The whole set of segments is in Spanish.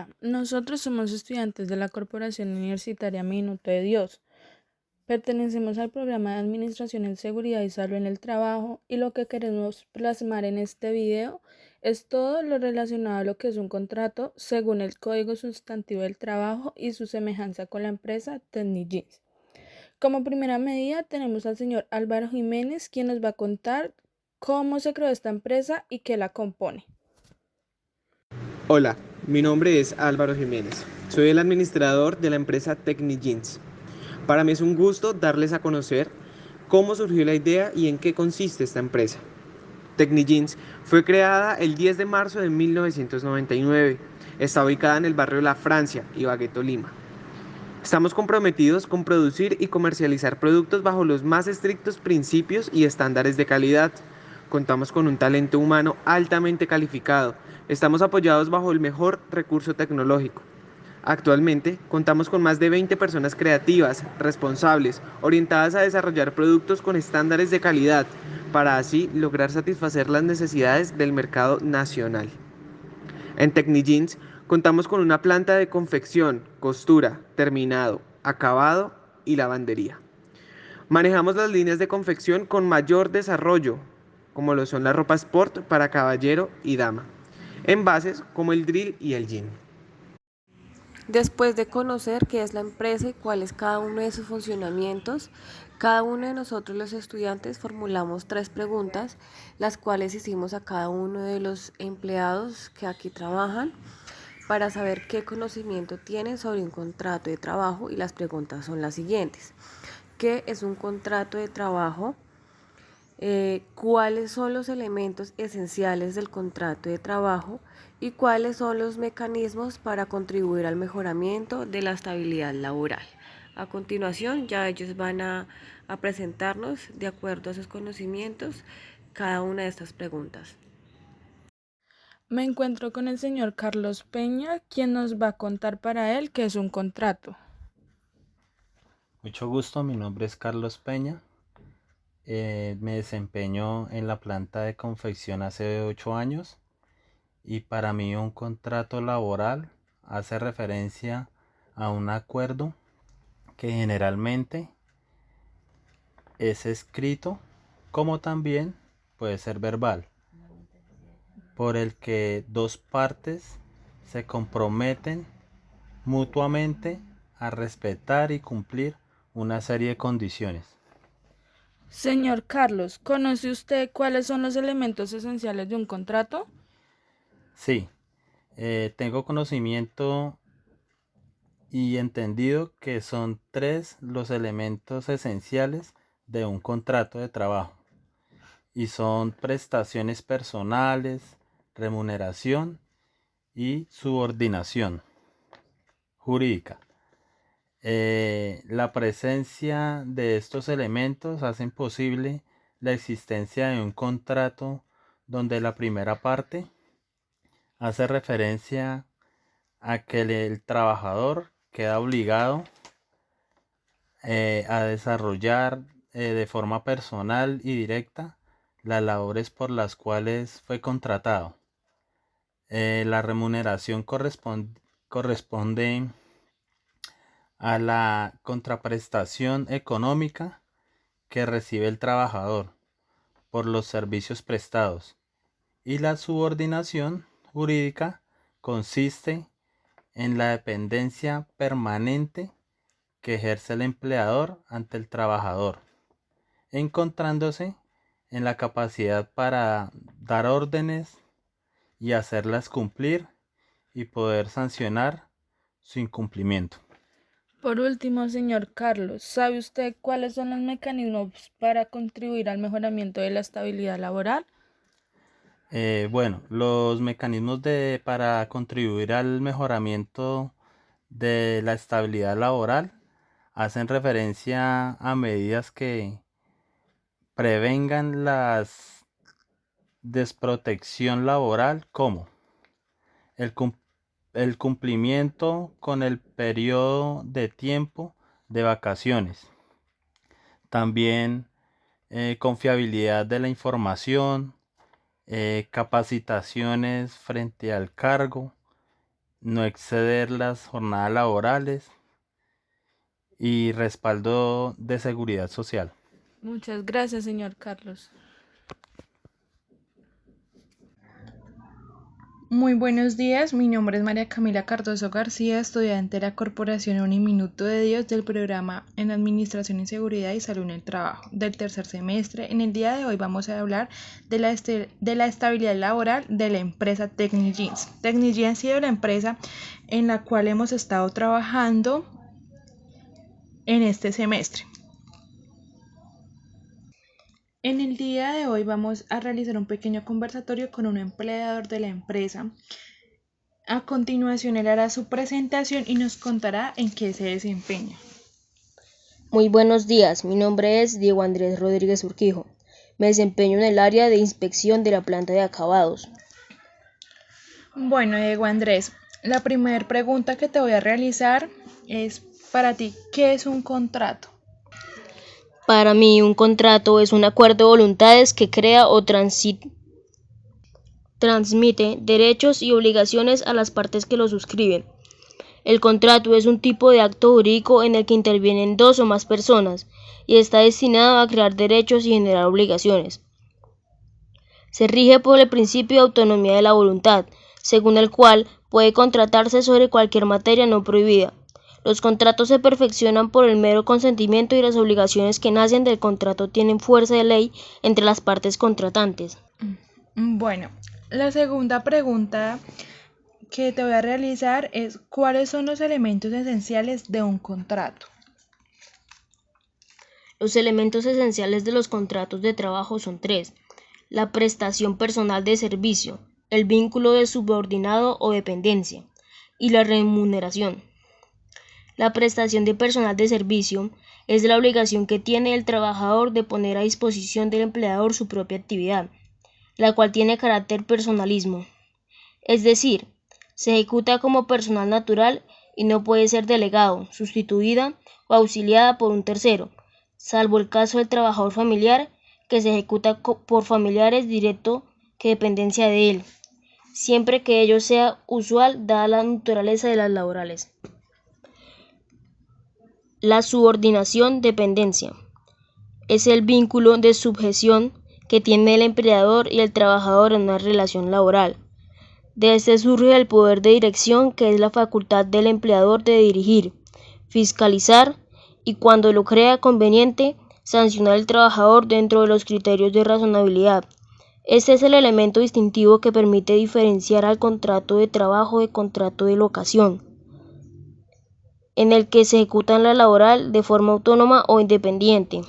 Hola, nosotros somos estudiantes de la Corporación Universitaria Minuto de Dios. Pertenecemos al programa de Administración en Seguridad y Salud en el Trabajo y lo que queremos plasmar en este video es todo lo relacionado a lo que es un contrato según el Código Sustantivo del Trabajo y su semejanza con la empresa Technigenes. Como primera medida tenemos al señor Álvaro Jiménez, quien nos va a contar cómo se creó esta empresa y qué la compone. Hola, mi nombre es Álvaro Jiménez. Soy el administrador de la empresa Technigenes. Para mí es un gusto darles a conocer cómo surgió la idea y en qué consiste esta empresa. Technigenes fue creada el 10 de marzo de 1999. Está ubicada en el barrio La Francia, Ibagué, Tolima. Estamos comprometidos con producir y comercializar productos bajo los más estrictos principios y estándares de calidad. Contamos con un talento humano altamente calificado. Estamos apoyados bajo el mejor recurso tecnológico. Actualmente contamos con más de 20 personas creativas, responsables, orientadas a desarrollar productos con estándares de calidad, para así lograr satisfacer las necesidades del mercado nacional. En Technigenes contamos con una planta de confección, costura, terminado, acabado y lavandería. Manejamos las líneas de confección con mayor desarrollo, como lo son la ropa sport para caballero y dama, envases como el drill y el jean. Después de conocer qué es la empresa y cuál es cada uno de sus funcionamientos, cada uno de nosotros los estudiantes formulamos 3 preguntas, las cuales hicimos a cada uno de los empleados que aquí trabajan para saber qué conocimiento tienen sobre un contrato de trabajo, y las preguntas son las siguientes. ¿Qué es un contrato de trabajo? ¿Cuáles son los elementos esenciales del contrato de trabajo y cuáles son los mecanismos para contribuir al mejoramiento de la estabilidad laboral? A continuación, ya ellos van a presentarnos, de acuerdo a sus conocimientos, cada una de estas preguntas. Me encuentro con el señor Carlos Peña, quien nos va a contar para él qué es un contrato. Mucho gusto, mi nombre es Carlos Peña. Me desempeño en la planta de confección hace 8 años y para mí un contrato laboral hace referencia a un acuerdo que generalmente es escrito como también puede ser verbal, por el que dos partes se comprometen mutuamente a respetar y cumplir una serie de condiciones. Señor Carlos, ¿conoce usted cuáles son los elementos esenciales de un contrato? Sí, tengo conocimiento y entendido que son 3 los elementos esenciales de un contrato de trabajo y son prestaciones personales, remuneración y subordinación jurídica. La presencia de estos elementos hacen posible la existencia de un contrato donde la primera parte hace referencia a que el trabajador queda obligado a desarrollar de forma personal y directa las labores por las cuales fue contratado. La remuneración corresponde a la contraprestación económica que recibe el trabajador por los servicios prestados, y la subordinación jurídica consiste en la dependencia permanente que ejerce el empleador ante el trabajador, encontrándose en la capacidad para dar órdenes y hacerlas cumplir y poder sancionar su incumplimiento. Por último, señor Carlos, ¿sabe usted cuáles son los mecanismos para contribuir al mejoramiento de la estabilidad laboral? Bueno, los mecanismos para contribuir al mejoramiento de la estabilidad laboral hacen referencia a medidas que prevengan la desprotección laboral, como el, cum- el cumplimiento con el periodo de tiempo de vacaciones, también confiabilidad de la información, capacitaciones frente al cargo no exceder las jornadas laborales y respaldo de seguridad social. Muchas gracias, señor Carlos. Muy buenos días, mi nombre es María Camila Cardoso García, estudiante de la Corporación Uniminuto de Dios del programa en Administración y Seguridad y Salud en el Trabajo del tercer semestre. En el día de hoy vamos a hablar de la estabilidad laboral de la empresa Technijeans. Technijeans ha sido la empresa en la cual hemos estado trabajando en este semestre. En el día de hoy vamos a realizar un pequeño conversatorio con un empleador de la empresa. A continuación él hará su presentación y nos contará en qué se desempeña. Muy buenos días, mi nombre es Diego Andrés Rodríguez Urquijo. Me desempeño en el área de inspección de la planta de acabados. Bueno, Diego Andrés, la primera pregunta que te voy a realizar es para ti, ¿qué es un contrato? Para mí, un contrato es un acuerdo de voluntades que crea o transmite derechos y obligaciones a las partes que lo suscriben. El contrato es un tipo de acto jurídico en el que intervienen dos o más personas y está destinado a crear derechos y generar obligaciones. Se rige por el principio de autonomía de la voluntad, según el cual puede contratarse sobre cualquier materia no prohibida. Los contratos se perfeccionan por el mero consentimiento y las obligaciones que nacen del contrato tienen fuerza de ley entre las partes contratantes. Bueno, la segunda pregunta que te voy a realizar es ¿cuáles son los elementos esenciales de un contrato? Los elementos esenciales de los contratos de trabajo son tres: la prestación personal de servicio, el vínculo de subordinado o dependencia y la remuneración. La prestación de personal de servicio es la obligación que tiene el trabajador de poner a disposición del empleador su propia actividad, la cual tiene carácter personalismo, es decir, se ejecuta como personal natural y no puede ser delegado, sustituida o auxiliada por un tercero, salvo el caso del trabajador familiar, que se ejecuta por familiares directo que dependencia de él, siempre que ello sea usual dada la naturaleza de las laborales. La subordinación-dependencia es el vínculo de subjeción que tiene el empleador y el trabajador en una relación laboral. De este surge el poder de dirección, que es la facultad del empleador de dirigir, fiscalizar y, cuando lo crea conveniente, sancionar al trabajador dentro de los criterios de razonabilidad. Este es el elemento distintivo que permite diferenciar al contrato de trabajo de contrato de locación, en el que se ejecuta la laboral de forma autónoma o independiente.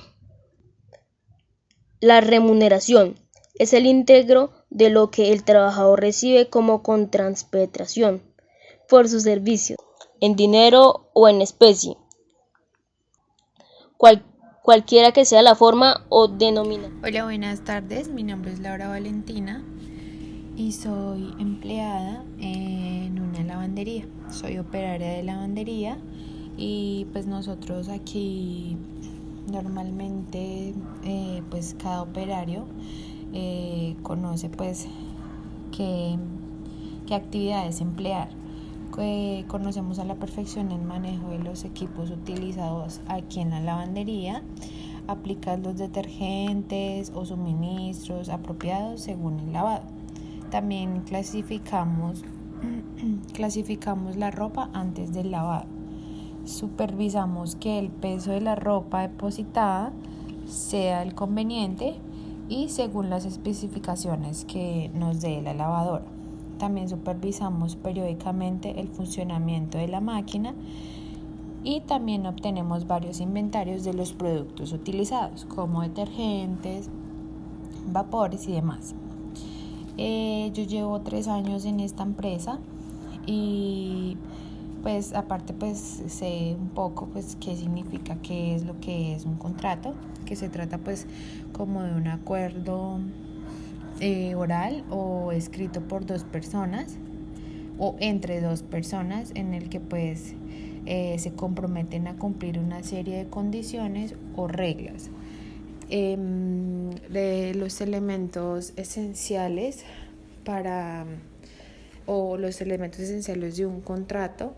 La remuneración es el íntegro de lo que el trabajador recibe como contraprestación por sus servicios, en dinero o en especie, cualquiera que sea la forma o denominación. Hola, buenas tardes. Mi nombre es Laura Valentina y soy empleada en una lavandería. Soy operaria de lavandería y pues nosotros aquí normalmente pues cada operario conoce pues qué actividades emplear. Conocemos a la perfección el manejo de los equipos utilizados aquí en la lavandería, aplicar los detergentes o suministros apropiados según el lavado. También clasificamos la ropa antes del lavado. Supervisamos que el peso de la ropa depositada sea el conveniente y según las especificaciones que nos dé la lavadora. También supervisamos periódicamente el funcionamiento de la máquina y también obtenemos varios inventarios de los productos utilizados, como detergentes, vapores y demás. Yo llevo 3 años en esta empresa y pues aparte pues sé un poco pues qué significa, qué es lo que es un contrato, que se trata pues como de un acuerdo oral o escrito por 2 personas o entre 2 personas en el que pues se comprometen a cumplir una serie de condiciones o reglas. De los elementos esenciales para o los elementos esenciales de un contrato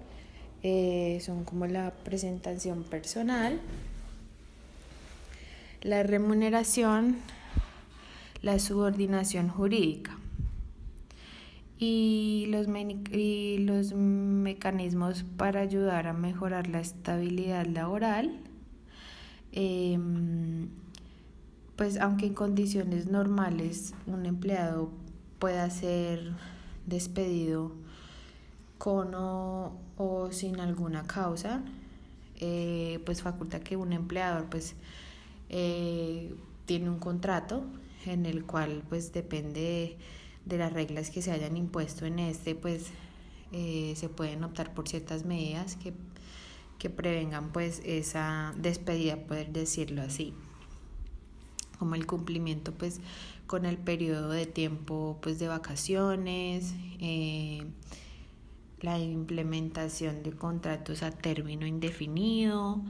son como la presentación personal, la remuneración, la subordinación jurídica y los mecanismos para ayudar a mejorar la estabilidad laboral. Pues aunque en condiciones normales un empleado pueda ser despedido con o sin alguna causa, pues faculta que un empleador pues tiene un contrato en el cual pues depende de las reglas que se hayan impuesto en pues se pueden optar por ciertas medidas que prevengan pues esa despedida, poder decirlo así, como el cumplimiento pues con el periodo de tiempo pues de vacaciones, la implementación de contratos a término indefinido,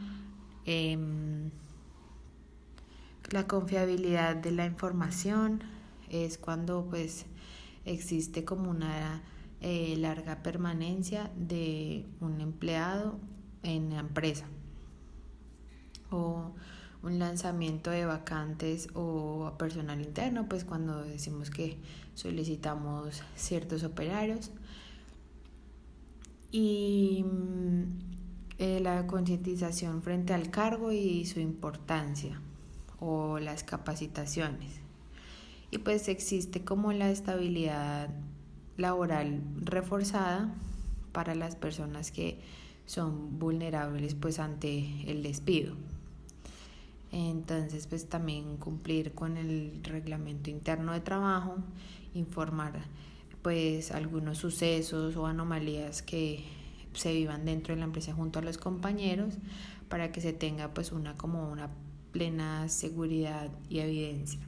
la confiabilidad de la información. Es cuando pues existe como una larga permanencia de un empleado en la empresa, o un lanzamiento de vacantes o a personal interno, pues cuando decimos que solicitamos ciertos operarios, y la concientización frente al cargo y su importancia, o las capacitaciones. Y pues existe como la estabilidad laboral reforzada para las personas que son vulnerables pues ante el despido. Entonces pues también cumplir con el reglamento interno de trabajo, informar pues algunos sucesos o anomalías que se vivan dentro de la empresa junto a los compañeros, para que se tenga pues una plena seguridad y evidencia.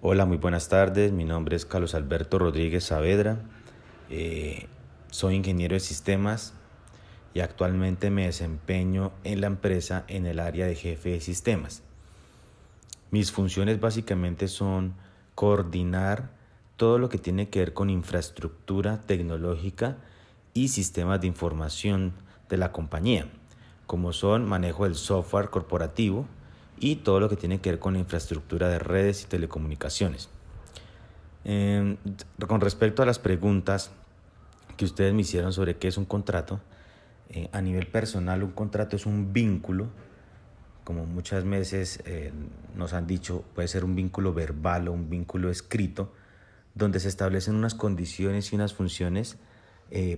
Hola, muy buenas tardes. Mi nombre es Carlos Alberto Rodríguez Saavedra. Soy ingeniero de sistemas y actualmente me desempeño en la empresa en el área de jefe de sistemas. Mis funciones básicamente son coordinar todo lo que tiene que ver con infraestructura tecnológica y sistemas de información de la compañía, como son manejo del software corporativo y todo lo que tiene que ver con la infraestructura de redes y telecomunicaciones. Con respecto a las preguntas que ustedes me hicieron sobre qué es un contrato, a nivel personal un contrato es un vínculo, como muchas veces nos han dicho, puede ser un vínculo verbal o un vínculo escrito, donde se establecen unas condiciones y unas funciones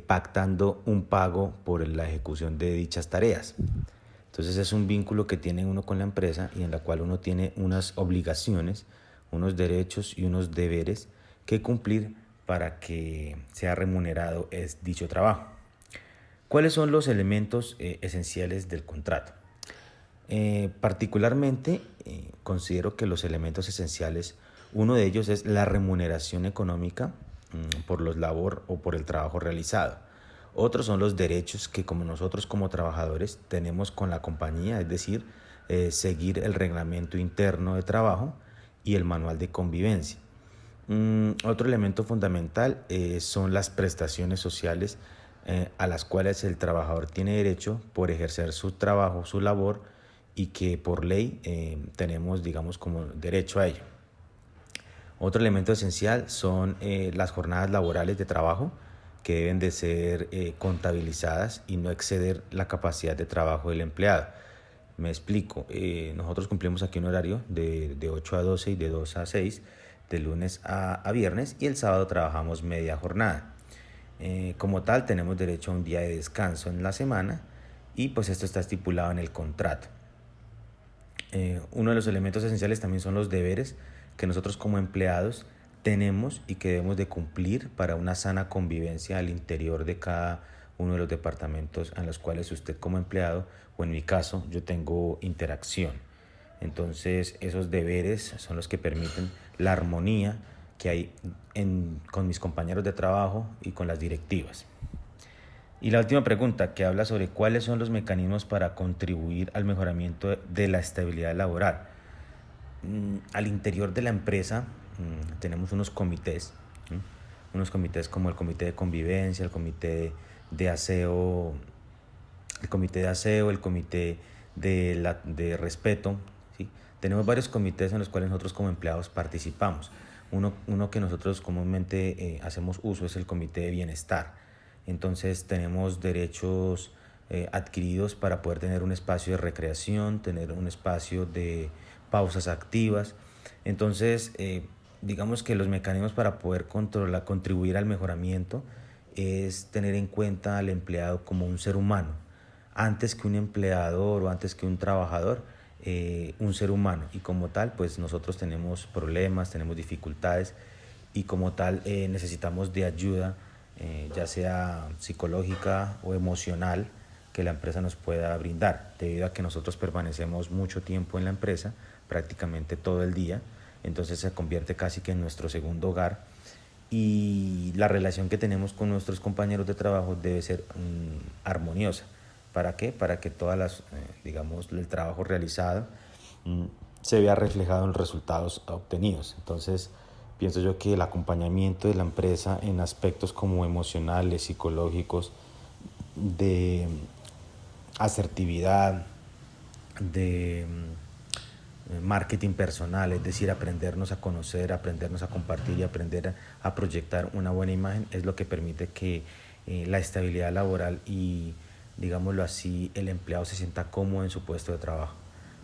pactando un pago por la ejecución de dichas tareas. Entonces es un vínculo que tiene uno con la empresa y en la cual uno tiene unas obligaciones, unos derechos y unos deberes que cumplir para que sea remunerado dicho trabajo. ¿Cuáles son los elementos esenciales del contrato? Particularmente considero que los elementos esenciales, uno de ellos es la remuneración económica por los labor o por el trabajo realizado. Otros son los derechos que como nosotros como trabajadores tenemos con la compañía, es decir, seguir el reglamento interno de trabajo y el manual de convivencia. Otro elemento fundamental son las prestaciones sociales a las cuales el trabajador tiene derecho por ejercer su trabajo, su labor, y que por ley tenemos, digamos, como derecho a ello. Otro elemento esencial son las jornadas laborales de trabajo, que deben de ser contabilizadas y no exceder la capacidad de trabajo del empleado. Me explico, nosotros cumplimos aquí un horario de 8 a 12 y de 2 a 6, de lunes a viernes, y el sábado trabajamos media jornada. Como tal, tenemos derecho a un día de descanso en la semana y pues esto está estipulado en el contrato. Uno de los elementos esenciales también son los deberes que nosotros como empleados tenemos y que debemos de cumplir para una sana convivencia al interior de cada uno de los departamentos en los cuales usted como empleado, o en mi caso, yo tengo interacción. Entonces, esos deberes son los que permiten la armonía que hay con mis compañeros de trabajo y con las directivas. Y la última pregunta, que habla sobre cuáles son los mecanismos para contribuir al mejoramiento de la estabilidad laboral. Al interior de la empresa tenemos unos comités, ¿sí? Unos comités como el comité de convivencia, el comité de aseo, el comité de respeto, ¿sí? Tenemos varios comités en los cuales nosotros como empleados participamos. Uno que nosotros comúnmente hacemos uso es el comité de bienestar. Entonces tenemos derechos adquiridos para poder tener un espacio de recreación, tener un espacio de pausas activas. Entonces, digamos que los mecanismos para poder contribuir al mejoramiento es tener en cuenta al empleado como un ser humano, antes que un empleador o antes que un trabajador, un ser humano, y como tal pues nosotros tenemos problemas, tenemos dificultades y como tal necesitamos de ayuda, ya sea psicológica o emocional, que la empresa nos pueda brindar, debido a que nosotros permanecemos mucho tiempo en la empresa, prácticamente todo el día. Entonces se convierte casi que en nuestro segundo hogar, y la relación que tenemos con nuestros compañeros de trabajo debe ser armoniosa. ¿Para qué? Para que todas las, digamos, el trabajo realizado se vea reflejado en los resultados obtenidos. Entonces, pienso yo que el acompañamiento de la empresa en aspectos como emocionales, psicológicos, de asertividad, de marketing personal, es decir, aprendernos a conocer, aprendernos a compartir y aprender a proyectar una buena imagen, es lo que permite que la estabilidad laboral y, digámoslo así, el empleado se sienta cómodo en su puesto de trabajo.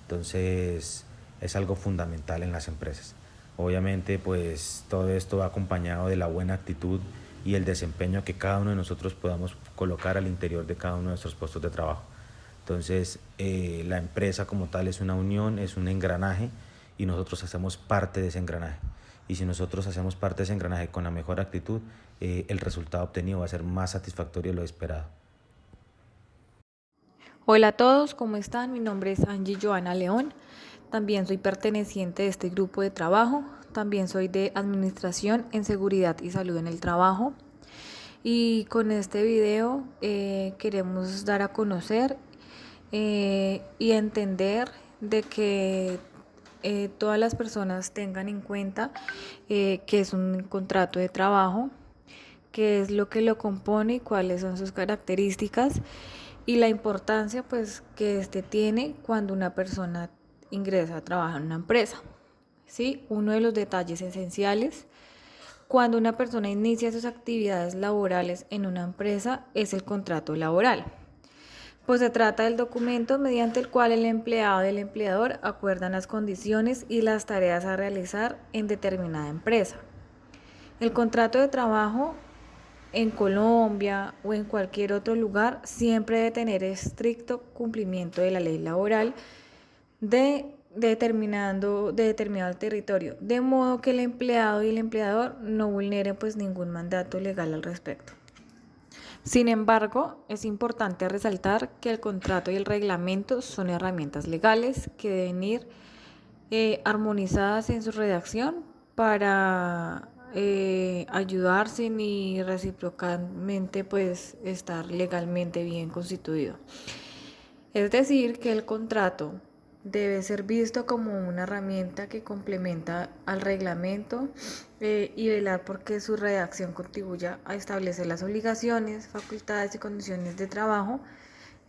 Entonces, es algo fundamental en las empresas. Obviamente, pues todo esto va acompañado de la buena actitud y el desempeño que cada uno de nosotros podamos colocar al interior de cada uno de nuestros puestos de trabajo. Entonces, la empresa como tal es una unión, es un engranaje, y nosotros hacemos parte de ese engranaje. Y si nosotros hacemos parte de ese engranaje con la mejor actitud, el resultado obtenido va a ser más satisfactorio de lo esperado. Hola a todos, ¿cómo están? Mi nombre es Angie Joana León. También soy perteneciente de este grupo de trabajo. También soy de Administración en Seguridad y Salud en el Trabajo. Y con este video queremos dar a conocer y entender de que todas las personas tengan en cuenta que es un contrato de trabajo, qué es lo que lo compone y cuáles son sus características, y la importancia pues que este tiene cuando una persona ingresa a trabajar en una empresa. ¿Sí? Uno de los detalles esenciales cuando una persona inicia sus actividades laborales en una empresa es el contrato laboral. Pues se trata del documento mediante el cual el empleado y el empleador acuerdan las condiciones y las tareas a realizar en determinada empresa. El contrato de trabajo en Colombia o en cualquier otro lugar siempre debe tener estricto cumplimiento de la ley laboral de determinado territorio, de modo que el empleado y el empleador no vulneren pues ningún mandato legal al respecto. Sin embargo, es importante resaltar que el contrato y el reglamento son herramientas legales que deben ir armonizadas en su redacción para ayudarse y recíprocamente pues estar legalmente bien constituido. Es decir, que el contrato debe ser visto como una herramienta que complementa al reglamento y velar porque su redacción contribuya a establecer las obligaciones, facultades y condiciones de trabajo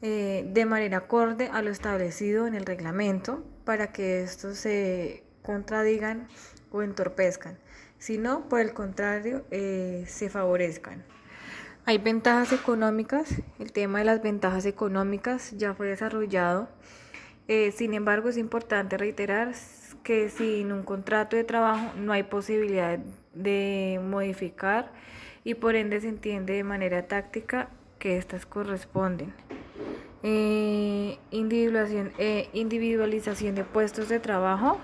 de manera acorde a lo establecido en el reglamento, para que estos se contradigan o entorpezcan, sino por el contrario se favorezcan. Hay ventajas económicas. El tema de las ventajas económicas ya fue desarrollado. Sin embargo, es importante reiterar que sin un contrato de trabajo no hay posibilidad de modificar, y por ende se entiende de manera táctica que éstas corresponden. Individualización de puestos de trabajo.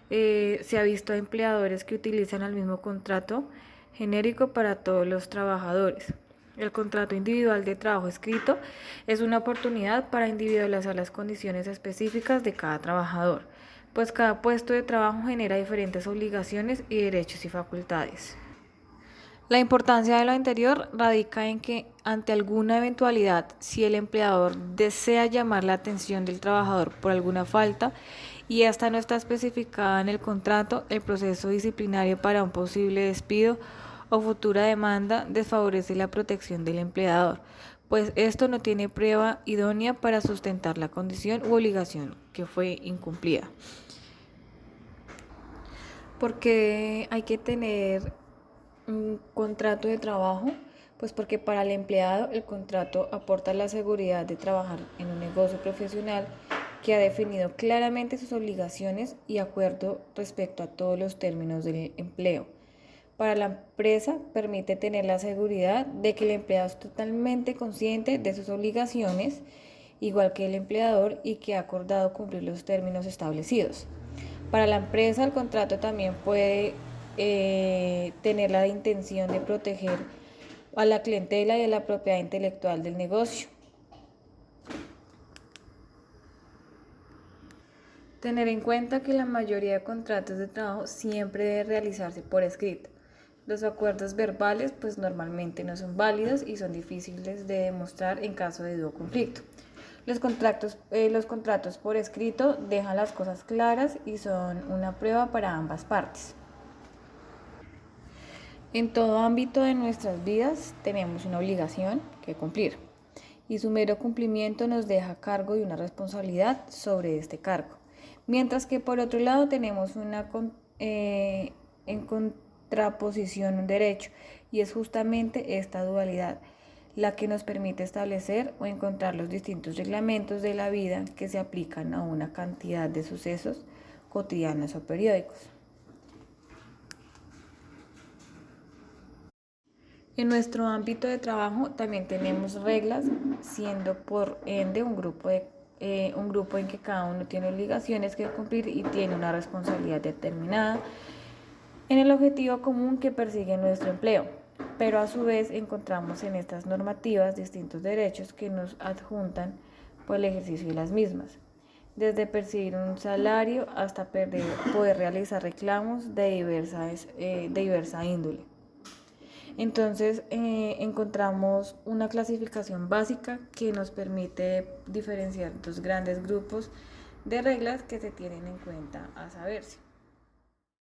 Se ha visto a empleadores que utilizan el mismo contrato genérico para todos los trabajadores. El contrato individual de trabajo escrito es una oportunidad para individualizar las condiciones específicas de cada trabajador, pues cada puesto de trabajo genera diferentes obligaciones y derechos y facultades. La importancia de lo anterior radica en que, ante alguna eventualidad, si el empleador desea llamar la atención del trabajador por alguna falta y esta no está especificada en el contrato, el proceso disciplinario para un posible despido o futura demanda desfavorece la protección del empleador, pues esto no tiene prueba idónea para sustentar la condición u obligación que fue incumplida. Porque hay que tener un contrato de trabajo, pues porque para el empleado el contrato aporta la seguridad de trabajar en un negocio profesional que ha definido claramente sus obligaciones y acuerdo respecto a todos los términos del empleo. Para la empresa permite tener la seguridad de que el empleado es totalmente consciente de sus obligaciones, igual que el empleador, y que ha acordado cumplir los términos establecidos. Para la empresa el contrato también puede tener la intención de proteger a la clientela y a la propiedad intelectual del negocio. Tener en cuenta que la mayoría de contratos de trabajo siempre debe realizarse por escrito. Los acuerdos verbales pues normalmente no son válidos y son difíciles de demostrar en caso de dudo o conflicto. Los contratos por escrito dejan las cosas claras y son una prueba para ambas partes. En todo ámbito de nuestras vidas tenemos una obligación que cumplir y su mero cumplimiento nos deja cargo y una responsabilidad sobre este cargo. Mientras que por otro lado tenemos en contraposición un derecho, y es justamente esta dualidad la que nos permite establecer o encontrar los distintos reglamentos de la vida que se aplican a una cantidad de sucesos cotidianos o periódicos. En nuestro ámbito de trabajo también tenemos reglas, siendo por ende un grupo en que cada uno tiene obligaciones que cumplir y tiene una responsabilidad determinada en el objetivo común que persigue nuestro empleo. Pero a su vez encontramos en estas normativas distintos derechos que nos adjuntan por el ejercicio de las mismas, desde percibir un salario hasta poder realizar reclamos de diversa índole. Entonces encontramos una clasificación básica que nos permite diferenciar dos grandes grupos de reglas que se tienen en cuenta a saberse.